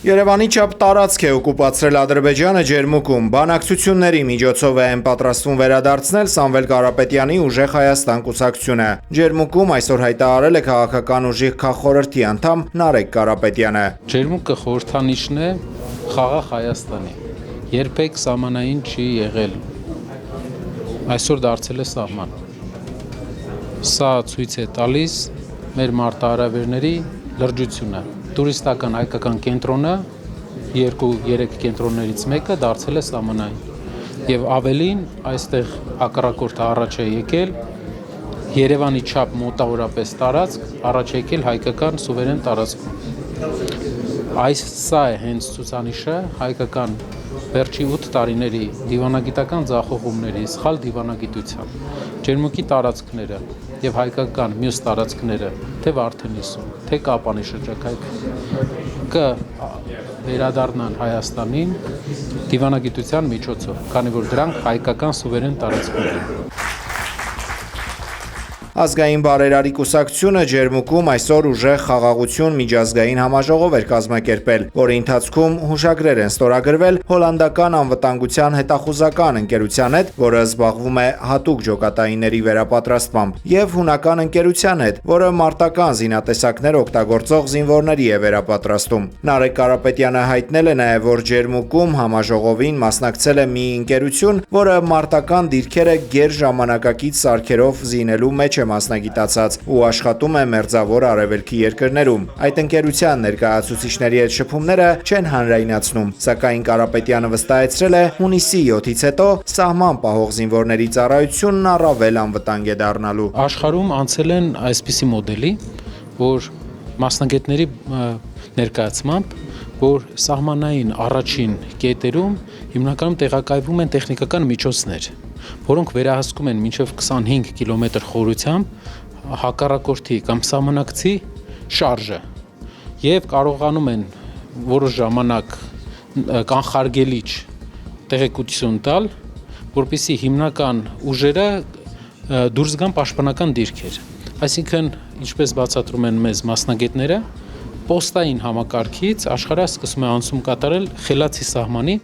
Երևանի չափ տարածք է օկուպացրել Ադրբեջանը ջերմուկում։ Բանակցությունների միջոցով է պատրաստվում վերադարձնել Սամվել Կարապետյանի «Ուժեղ Հայաստան» կուսակցությունը։ Ջերմուկում այսօր հայտարարել է քաղաքական ուժի քաղխորհրդի անդամ Նարեկ Կարապետյանը։ Ջերմուկը խորհրդանիշն է խաղաղ Հայաստանի։ Երբեք սահմանային չի եղել։ Այսօր դարձել է սահման։ Սա ցույց է տալիս մեր մարտահրավերների լրջությունը։ Տուրիստական հայկական կենտրոնը 2-3 կենտրոններից մեկը դարձել է սահմանային եւ ավելին այստեղ հակառակորդը առաջ է եկել Երևանի չափ մոտավորապես տարածք առաջ է եկել հայկական սուվերեն տարածքում սա է հենց ցուցանիշը հայկական վերջի 8 տարիների դիվանագիտական ձախողումների սխալ դիվանագիտության ջերմուկի տարածքները եւ հայկական մյուս տարածքները թե Վարդենիսում թե Կապանի շրջակայքը վերադառնան Հայաստանին դիվանագիտության միջոցով, քանի որ դրանք հայկական սուվերեն տարածքներ են։ Ազգային բարերարի կուսակցությունը ջերմուկում այսօր ուժեղ խաղաղություն միջազգային համաժողով էր կազմակերպել, որի ընթացքում հուշագրեր են ստորագրվել հոլանդական անվտանգության հետախուզական ընկերության հետ, որը զբաղվում է հատուկ ջոկատայինների վերապատրաստմամբ, եւ հունական ընկերության հետ, որը մարտական զինատեսակներ օգտագործող զինվորների է վերապատրաստում։ Նարեկ Կարապետյանը հայտնել է նաեւ, որ ջերմուկում համաժողովին մասնակցել է մի ընկերություն, որը մարտական դիրքերը գեր ժամանակակից սարքերով զինելու մեջ է մասնագիտացած ու աշխատում է մերձավոր արևելքի երկրներում։ Այդ ընկերության ներկայացուցիչների հետ շփումները չեն հանրայնացնում, սակայն Կարապետյանը վստահեցրել է հունիսի 7-ից հետո սահման պահող զինվորների ծառայությունն առավել անվտանգ է դառնալու։ Աշխարհում անցել են այսպիսի մոդելի, որ մասնագետների ներկայացմամբ, որ սահմանային առաջին կետերում հիմնականում տեղակայվում են տեխնիկական միջոցներ, որոնք վերահսկում են մինչև 25 կիլոմետր խորությամբ հակառակորդի կամ սահմանակցի շարժը եւ կարողանում են որոշ ժամանակ կանխարգելիչ տեղեկություն տալ, որպեսզի հիմնական ուժերը դուրս գան պաշտպանական դիրքեր։ Այսինքն, ինչպես բացատրում են մեզ մասնագետները, պոստային համակարգից աշխարհը սկսում է անցում կատարել խելացի սահմանի